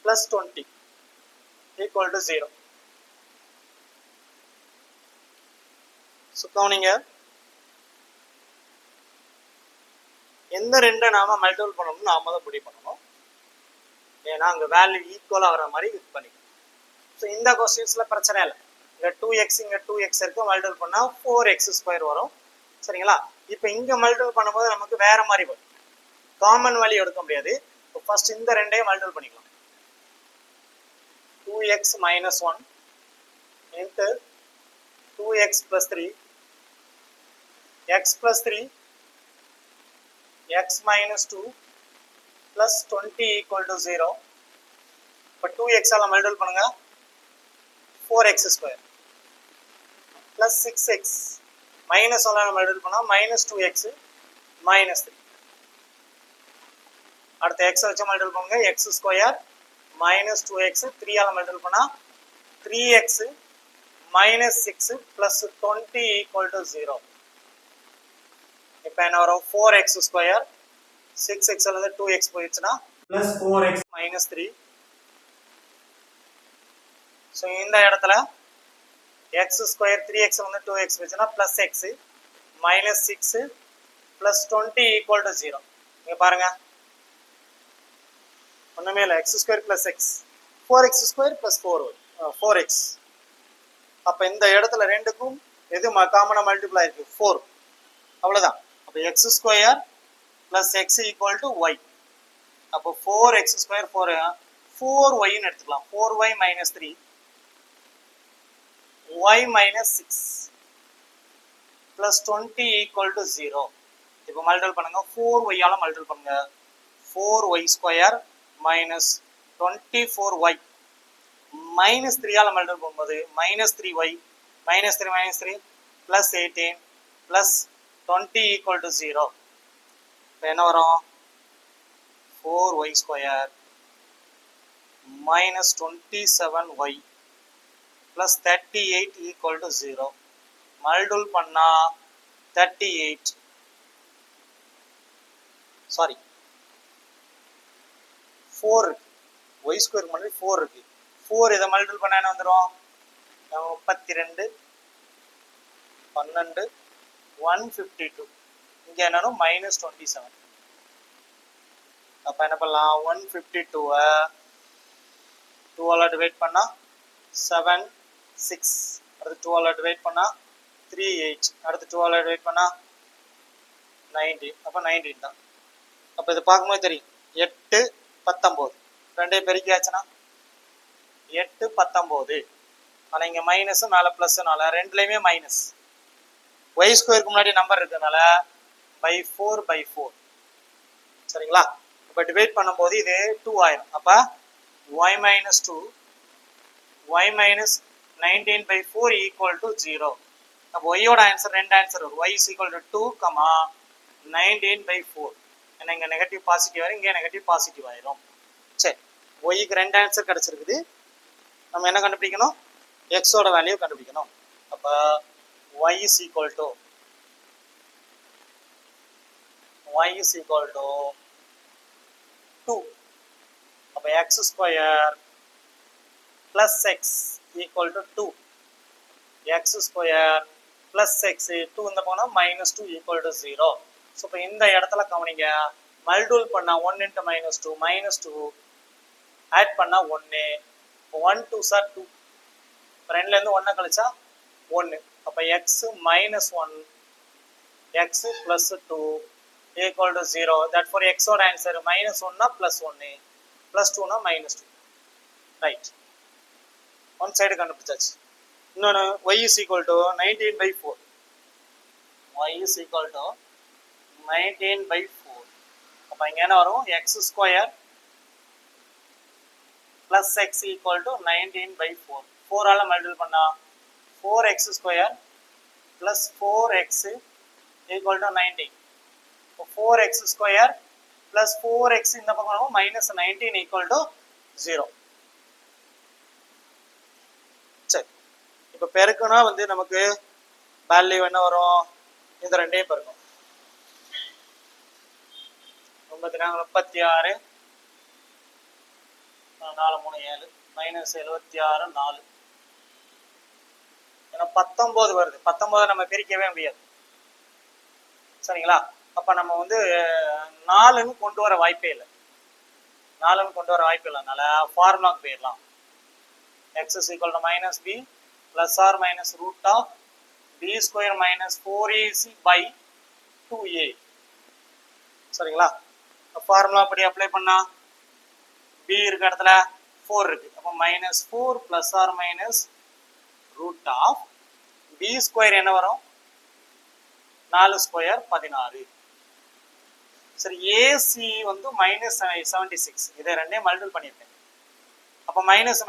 plus 20 equal to 0. So கவனிங்க, எந்த ரெண்டை நாம மல்டிபிள் பண்ணணும்னு நாம தான் முடிவு பண்ணணும். ஏன்னா அங்கே வேல்யூ ஈக்குவலாக வர மாதிரி இது பண்ணிக்கணும். ஸோ இந்த கொஸ்டின்ஸில் பிரச்சனை இல்லை. இங்கே 2x இங்கே 2x இருக்கு, மல்டிபிள் பண்ணால் 4x² வரும். சரிங்களா? இப்போ இங்கே மல்டிபிள் பண்ணும்போது நமக்கு வேற மாதிரி வரும், காமன் வேல்யூ எடுக்க முடியாது. இப்போ ஃபர்ஸ்ட் இந்த ரெண்டையும் மல்டிபிள் பண்ணிக்கலாம். 2x minus 1 into 2x plus 3 x plus 3 x minus 2 plus 20 equal to 0. இப்போ 2x ஆல் மல்டிபிள் பண்ணுங்க, 4x² plus 6x minus 1 multiple பண்ணால் minus 2x minus 3. அடுத்த x வச்சு மல்டிபிள் பண்ணுங்க, x² minus 2x 3 all multiple பண்ணால் 3x minus 6 plus 20 equal to 0. இப்போ என்ன வரும்? 4x², 6x அல்லது 2x போயிடுச்சுன்னா plus 4x minus 3. ஸோ இந்த இடத்துல x² 3x வந்து 2x போயிடுச்சுன்னா plus x minus 6 plus 20 equal to 0. இங்கே பாருங்க, ஒன்றுமே இல்லை, x² plus x 4x² plus 4x. அப்போ இந்த இடத்துல ரெண்டுக்கும் எது காமனாக மல்டிப்ளை இருக்கு? 4. அவ்வளோதான். அப்போ x² plus x equal to y. அப்போ 4x² 4y எடுத்துக்கலாம். 4y minus 3 y minus 6 plus 20 equal to 0. இப்போ மல்டிபிள் பண்ணுங்க, 4y மல்டிபிள் பண்ணுங்க. 4y² minus 24y minus 3 multiple பண்ணும்போது minus 3y minus 3 plus 18 plus 20 equal to 0. இப்போ என்ன வரும்? 4y² minus 27y plus 38 equal to 0. Multiple பண்ணா 38 sorry 4 இருக்கு, y ஸ்கொயர் பண்ணி 4 இருக்கு. 4 இதை மல்டிபிள் பண்ணா என்ன வந்துடும்? 32 12 152. இங்கே என்னன்னா மைனஸ் 27. அப்போ என்ன பண்ணலாம்? 152 2 டிவைட் பண்ணா 7 6, அடுத்து 2 டிவைட் பண்ணா 3 8, அடுத்து 2 டிவைட் பண்ணா 19. அப்போ 19 தான். அப்போ இது பார்க்கும்போது தெரியும் 8 19 ரெண்டே பெருக்கியாச்சுன்னா 8 19. ஆனால் இங்கே மைனஸ் மேலே ப்ளஸ்னால ரெண்டுலேயுமே மைனஸ். ஒய் ஸ்கொயருக்கு முன்னாடி நம்பர் இருக்கிறதுனால /4/4. சரிங்களா? இப்போ டிவைட் பண்ணும்போது இது 2 ஆயிரும். அப்போ y minus 2 y minus 19/4 equal to 0. அப்போ y-ஓட ஆன்சர் ரெண்டு ஆன்சர் வரும். y is equal to 2, 19/4. ஏன்னா இங்கே நெகட்டிவ் பாசிட்டிவ் ஆயிரும், இங்கே நெகட்டிவ் பாசிட்டிவ் ஆயிரும். சரி, ஒய்க்கு ரெண்டு ஆன்சர் கிடச்சிருக்குது. நம்ம என்ன கண்டுபிடிக்கணும்? எக்ஸோட வேல்யூ கண்டுபிடிக்கணும். அப்போ y is equal to 2. அப்போ x² plus x equal to 2. x² plus x 2 இந்த போனால் -2 equal to 0. ஸோ இப்போ இந்த இடத்துல கவனிங்க, மல்டிபிள் பண்ணால் 1 into -2 -2 ஆட் பண்ணால் 1. 1 2s are 2. இப்போ ரெண்டுலேருந்து 1 கழிச்சா 1. அப்போ x -1 x plus 2 equal to 0. Therefore x-ஓட ஆன்சர் -1 +1 +2 -2. ரைட், ஒன் சைடு கண்டுபிடிச்சாச்சு. இன்னொன்று y is equal to 19/4. y is equal to 19/4. அப்போ இங்கே என்ன வரும்? x² plus x equal to 19/4. 4 multiple பண்ணா 4x² plus 4x equal to 19. 4x² plus 4x இந்த பக்கம் -19 equal to 0. சரி, இப்போ பெருக்குனா வந்து நமக்கு வேல்யூ என்ன வரும்? இந்த ரெண்டையும் பெருக்கும். 36 4 3 7 -76 4. ஏன்னா 19 வருது. 19 நம்ம பிரிக்கவே முடியாது. சரிங்களா? அப்போ நம்ம வந்து 4ன்னு கொண்டு வர வாய்ப்பே இல்லை. 4ன்னு கொண்டு வர வாய்ப்பு இல்லைனால ஃபார்முலாக்கு போயிடலாம். x is equal to -b plus or minus root of b square minus 4ac by 2a. சரிங்களா? ஃபார்முலா அப்படி அப்ளை பண்ணா b இருக்க இடத்துல 4 இருக்கு. அப்போ -4 plus or minus root of b square என்ன வரும்? 4 ஸ்கொயர் 16. சரி, ஏசி வந்து -76. இதை ரெண்டையும் மல்டிபிள் பண்ணியிருக்கேன். அப்போ மைனஸ்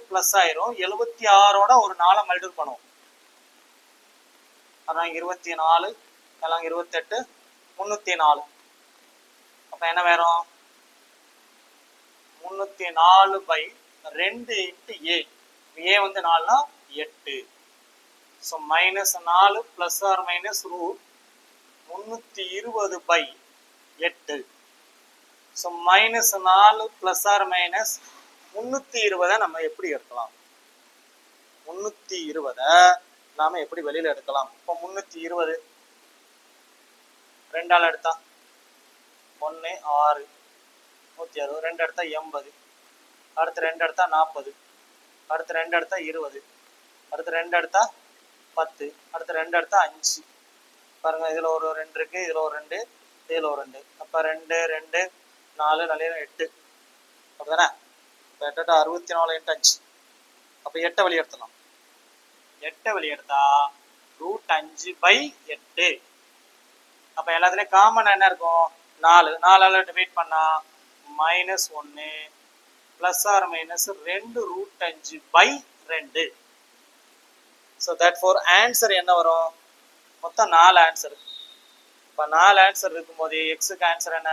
ப்ளஸ் ஆயிரும். 76ஓட ஒரு 4 மல்டிபிள் பண்ணுவோம். அதான் 24 எல்லாம் 28 304. அப்போ என்ன வேணும்? 304/2 × a. a வந்து 4னா 8. So -4 plus or minus root 320/8. So -4 plus or minus 320 நம்ம எப்படி எடுக்கலாம்? 320 நாம எப்படி வெளியில எடுக்கலாம்? இப்போ 320 2ஆல் எடுத்தா 1 6 160, 2 எடுத்தா 80, அடுத்து 2 எடுத்தா 40, அடுத்து 2 எடுத்தா 20, அடுத்து 2 எடுத்தா 10, அடுத்து 2 எடுத்தா 5. பாருங்க, இதுல ஒரு 2 இருக்கு, இதுல ஒரு 2, இதுல ஒரு 2. அப்ப 2 2 4 4 8. அப்படிதானே? 8 64 × 5. அப்ப 8 வெளியே எடுத்துலாம். 8 வெளியே எடுத்தா √5/8. அப்போ எல்லாத்துலேயும் காமன் என்ன இருக்கும்? 4. 4ஆல் டிவைட் பண்ணால் -1 plus or minus 2√5/2. So that four answer என்ன வரும்? மொத்தம் 4 ஆன்சர். இப்போ 4 ஆன்சர் இருக்கும்போது எக்ஸுக்கு ஆன்சர் என்ன?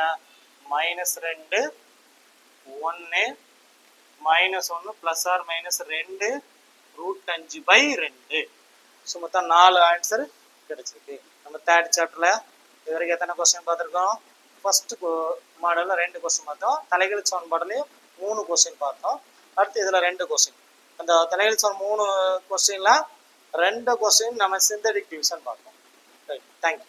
-2 1 -1 ப்ளஸ் ஆர் மைனஸ் 2√5/2. ஸோ மொத்தம் 4 ஆன்சர் கிடைச்சிருக்கு. நம்ம தேர்ட் சாப்டரில் இது வரைக்கும் எத்தனை கொஸ்டின் பார்த்துருக்கோம்? ஃபர்ஸ்ட் மாடலில் 2 கொஸ்டின் பார்த்தோம். தலைகீழ் சமன்பாடுலேயும் 3 கொஸ்டின் பார்த்தோம். அடுத்து இதில் 2 கொஸ்டின். அந்த தலைகீழ் சமன் 3 கொஸ்டினில் 2 கொஸ்டின் நம்ம சிந்தடிக் டிவிஷன் பார்த்தோம். Right, thank you.